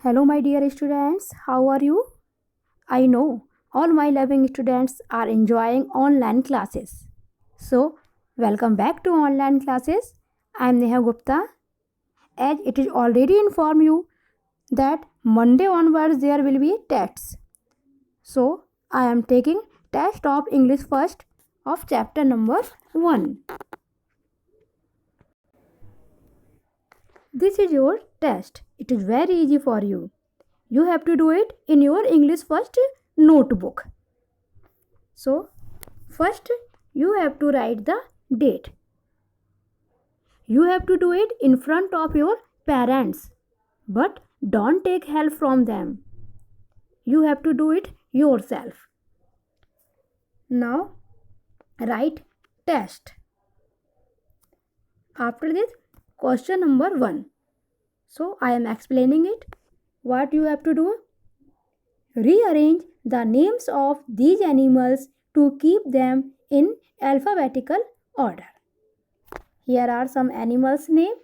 Hello, my dear students. How are you? I know all my loving students are enjoying online classes. So, welcome back to online classes. I am Neha Gupta. As it is already informed you that Monday onwards there will be tests. So, I am taking test of English first of chapter number 1. This is your test. It is very easy for you. You have to do it in your English first notebook. So, first you have to write the date. You have to do it in front of your parents, but don't take help from them. You have to do it yourself. Now, write test. After this, question number 1. So, I am explaining it. What you have to do? Rearrange the names of these animals to keep them in alphabetical order. Here are some animals' names.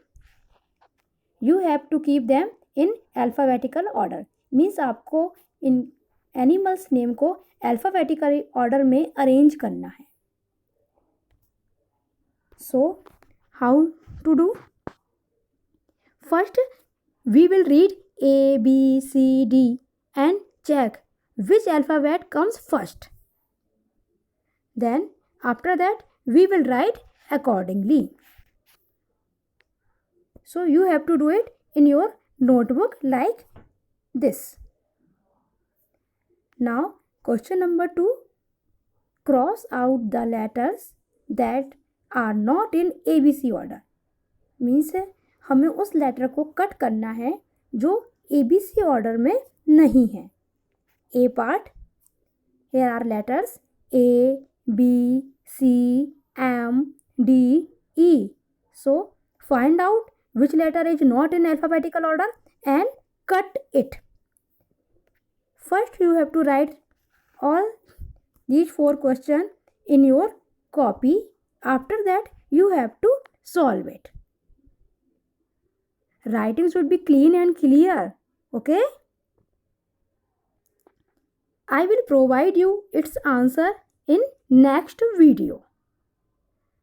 You have to keep them in alphabetical order. Means आपको इन animals name को alphabetical order में arrange करना है. So, how to do? First, we will read A, B, C, D and check which alphabet comes first. Then, after that, we will write accordingly. So, you have to do it in your notebook like this. Now, question number 2. Cross out the letters that are not in ABC order. Means हमें उस letter को cut करना है जो ABC order में नहीं है. A part. Here are letters A, B, C, M, D, E. So, find out which letter is not in alphabetical order and cut it. First, you have to write all these 4 questions in your copy. After that, you have to solve it. Writing should be clean and clear. Okay? I will provide you its answer in next video.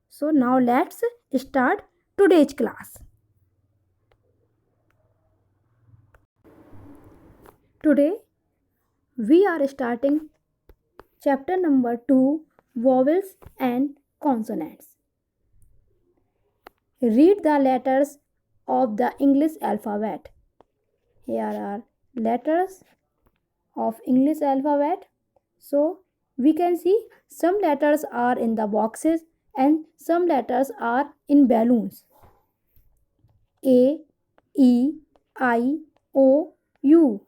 So now let's start today's class. Today we are starting chapter number 2, vowels and consonants. Read the letters of the English alphabet. Here are letters of English alphabet. So we can see some letters are in the boxes and some letters are in balloons. A, E, I, O, U.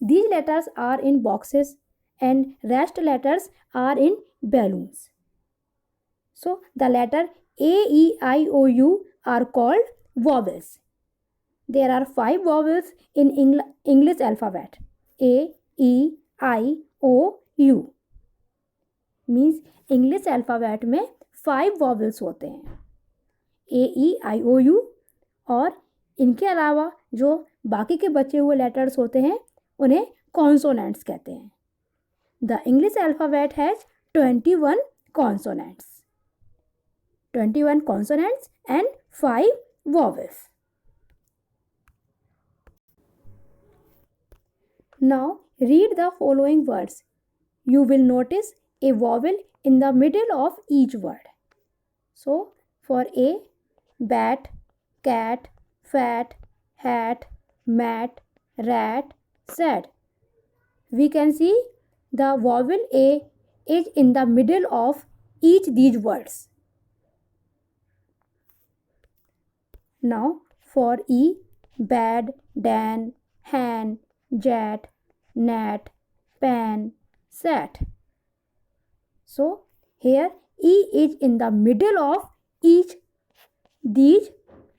These letters are in boxes and rest letters are in balloons. So the letter A, E, I, O, U are called vowels. There are 5 vowels in English alphabet. A, E, I, O, U. Means English alphabet में 5 vowels होते हैं. A, E, I, O, U. और इनके अलावा जो बाकी के बचे हुए लेटर्स होते हैं उन्हें कॉन्सोनेंट्स कहते हैं. The English alphabet has 21 consonants. 21 consonants and 5 vowels. Now read the following words. You will notice a vowel in the middle of each word. So for A, bat, cat, fat, hat, mat, rat, sad. We can see the vowel A is in the middle of each these words. Now for E, bad, dan, han, jat, nat, pan, sat. So here E is in the middle of each these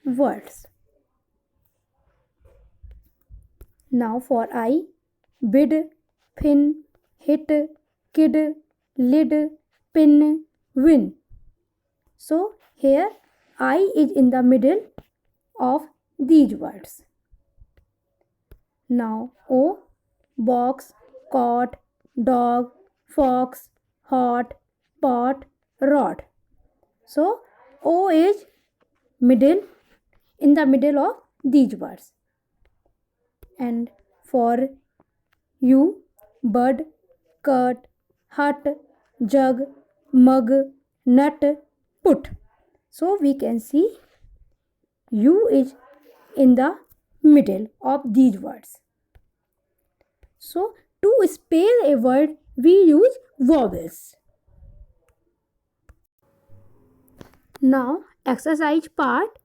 words. Now for I, bid, fin, hit, kid, lid, pin, win. So here I is in the middle of these words. Now O, box, cot, dog, fox, hot, pot, rod. So O is middle, in the middle of these words. And for U, bud, cut, hut, jug, mug, nut, put. So we can see U is in the middle of these words. So to spell a word, we use vowels. Now exercise part.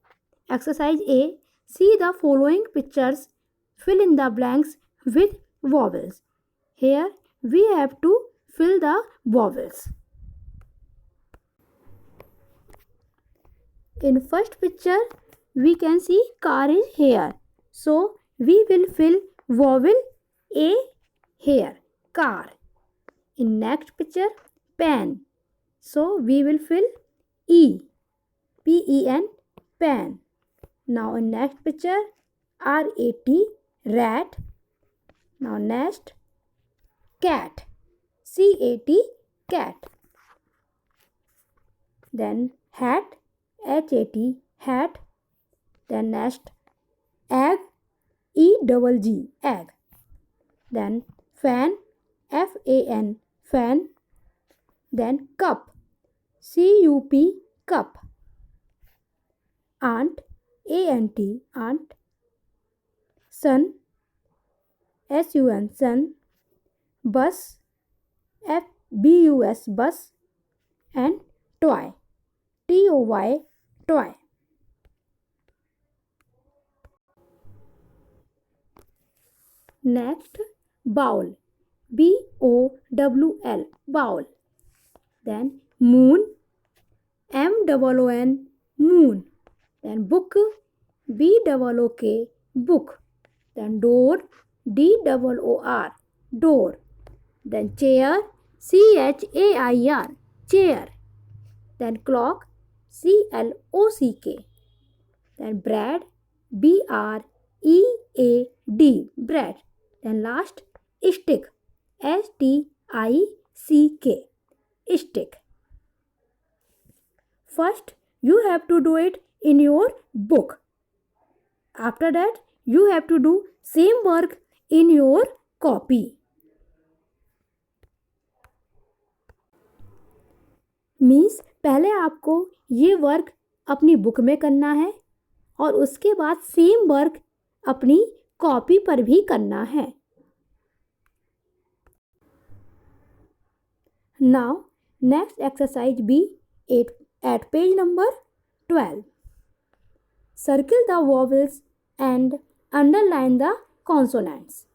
Exercise A. See the following pictures. Fill in the blanks with vowels. Here we have to fill the vowels. In first picture we can see car is here. So we will fill vowel A here, car. In next picture pen. So we will fill E, P-E-N, pen. Now in next picture R-A-T, rat. Now next cat, C-A-T, cat. Then hat, H-A-T, hat. Then next egg, E-double-G, egg. Then fan, F-A-N, fan. Then cup, C-U-P, cup. Aunt, A-N-T, aunt. Sun, S-U-N, sun. Bus, F-B-U-S, bus. And toy, T-O-Y, toy. Next, bowl, B-O-W-L, bowl. Then moon, M-O-O-N, moon. Then book, B-O-O-K, book. Then door, D-O-O-R, door. Then chair, C-H-A-I-R, chair. Then clock, C-L-O-C-K. Then bread, B-R-E-A-D, bread. Then last, stick, S-T-I-C-K, stick. First, you have to do it in your book. After that, you have to do same work in your copy. Means पहले आपको ये work अपनी book में करना है और उसके बाद सेम वर्क अपनी कॉपी पर भी करना है. Now next exercise B at page number 12. Circle the vowels and underline the consonants.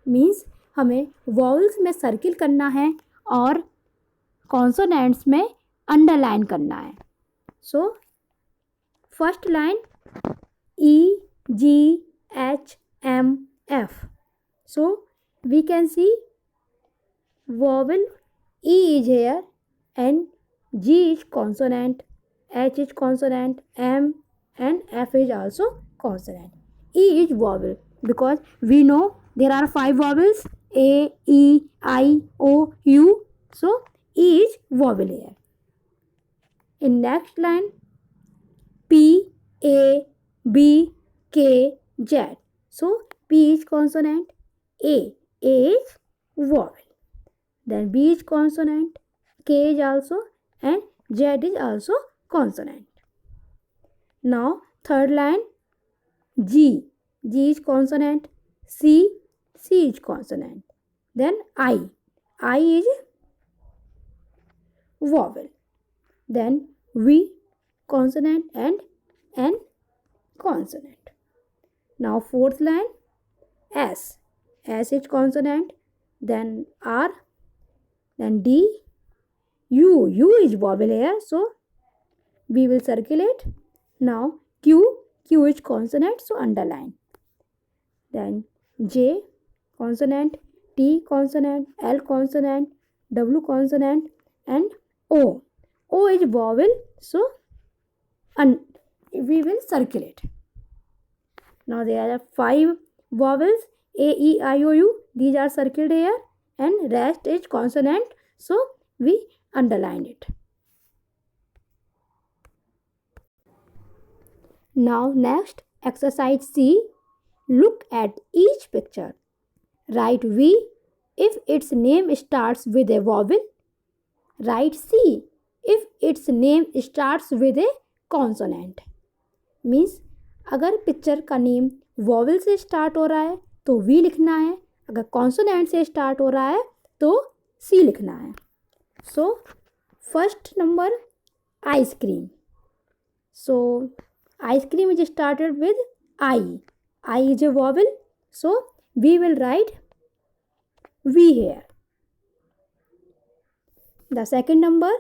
Means हमें vowels में सर्किल करना है और कॉन्सोनेंट्स में अंडरलाइन करना है. So first line E-G-H-M-F. So we can see vowel E is here and G is consonant, H is consonant, M and F is also consonant. E is vowel because we know there are 5 vowels A, E, I, O, U. So E is vowel here. In next line P, A, B, K, Z. So P is consonant, A is vowel. Then B is consonant, K is also and Z is also consonant. Now third line G is consonant, C is consonant. Then I is vowel. Then V consonant and N consonant. Now fourth line S is consonant, then R, then D, U is vowel here, so we will circulate. Now Q is consonant, so underline. Then J consonant, T consonant, L consonant, W consonant and O is vowel, so we will circulate. Now there are 5 vowels A, E, I, O, U. These are circled here, and rest is consonant, so we underline it. Now next, exercise C. Look at each picture. Write V if its name starts with a vowel. Write C if its name starts with a consonant. Means अगर picture का name vowel से start हो रहा है तो we लिखना है, अगर कॉन्सोनेंट से स्टार्ट हो रहा है तो सी लिखना है. So first number ice cream. So ice cream is started with I. I is a vowel, so we will write we here. The second number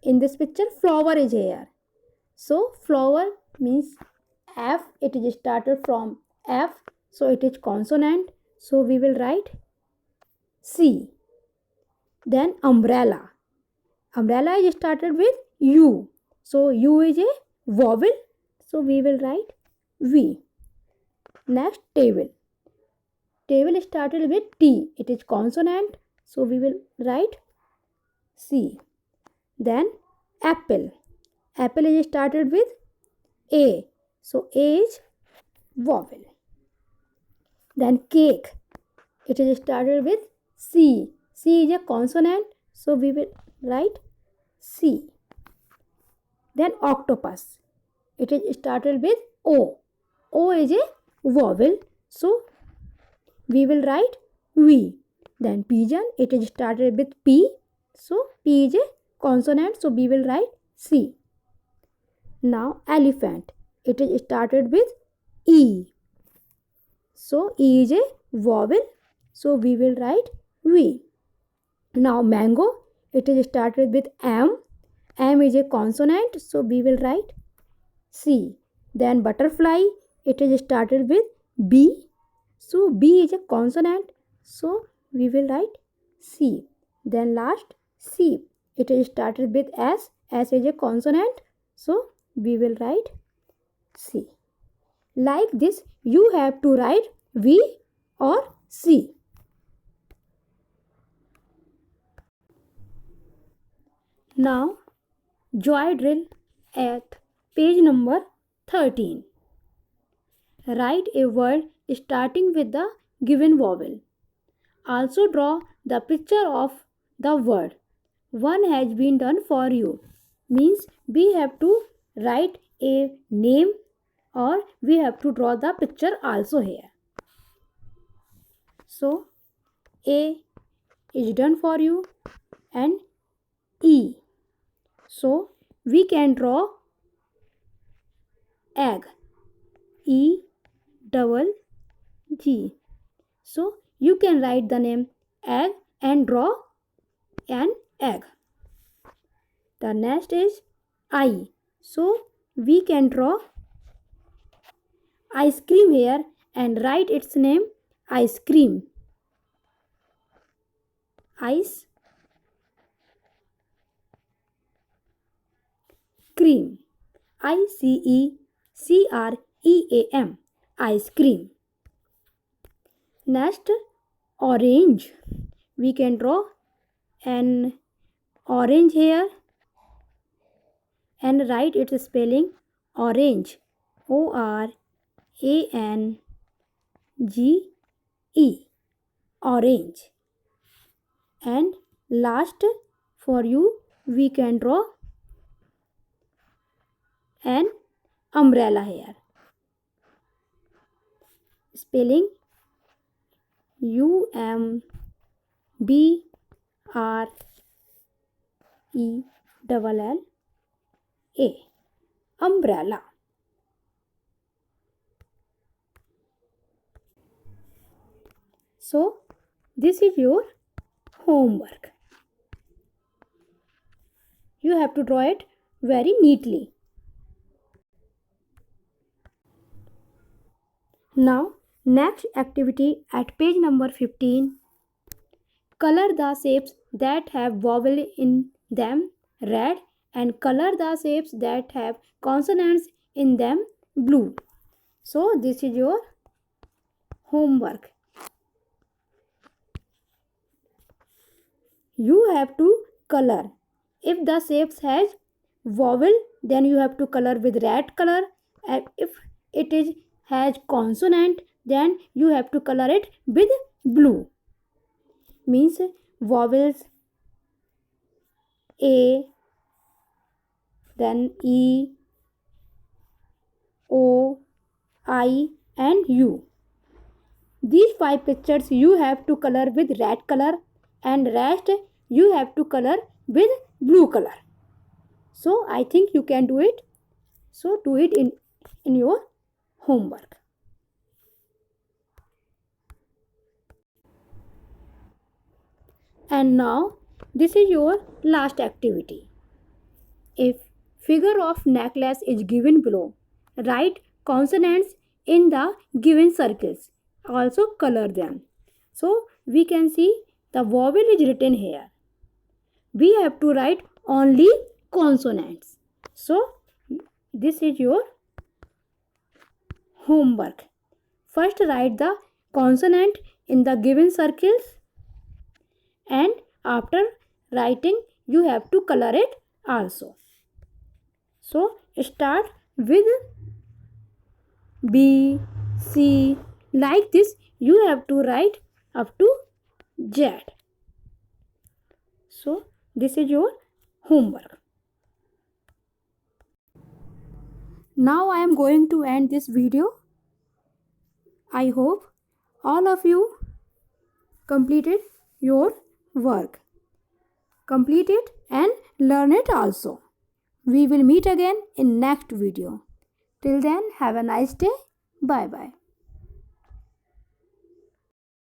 in this picture, flower is here. So flower means F. It is started from F, so it is consonant. So we will write C. Then umbrella. Umbrella is started with U. So U is a vowel. So we will write V. Next, table. Table is started with T. It is consonant. So we will write C. Then apple. Apple is started with A. So A is vowel. Then cake. It is started with C. C is a consonant. So we will write C. Then octopus. It is started with O. O is a vowel. So we will write V. Then pigeon. It is started with P. So P is a consonant, so we will write C. Now elephant. It is started with E. So E is a vowel, so we will write V. Now mango. It is started with M. M is a consonant, so we will write C. Then butterfly. It is started with B. So B is a consonant, so we will write C. Then last, sheep. It is started with S. S is a consonant, so we will write C. Like this, you have to write V or C. Now, joy drill at page number 13. Write a word starting with the given vowel. Also draw the picture of the word. One has been done for you. Means we have to write a name or we have to draw the picture also here. So A is done for you and E. So we can draw egg. E double G. So you can write the name egg and draw an egg. The next is I. So we can draw ice cream here and write its name ice cream. Ice cream. ICECREAM. Ice cream. Next, orange. We can draw an orange here and write its spelling orange. ORANGE. Orange. And last, for you, we can draw an umbrella here. Spelling UMBRELLA. Umbrella. So this is your homework. You have to draw it very neatly. Now next activity at page number 15. Color the shapes that have vowel in them red and color the shapes that have consonants in them blue. So this is your homework. you have to color. If the shapes has vowel, then you have to color with red color, and if it is has consonant, then you have to color it with blue. Means vowels A, then E, O, I and U. These 5 pictures you have to color with red color, and rest you have to color with blue color. So I think you can do it. So do it in your homework. And now this is your last activity. If figure of necklace is given below, write consonants in the given circles. Also color them. So we can see the vowel is written here. We have to write only consonants. So this is your homework. First write the consonant in the given circles, and after writing you have to color it also. So start with B, C, like this you have to write up to Z. So this is your homework. Now I am going to end this video. I hope all of you completed your work. Complete it and learn it also. We will meet again in next video. Till then, have a nice day. Bye bye.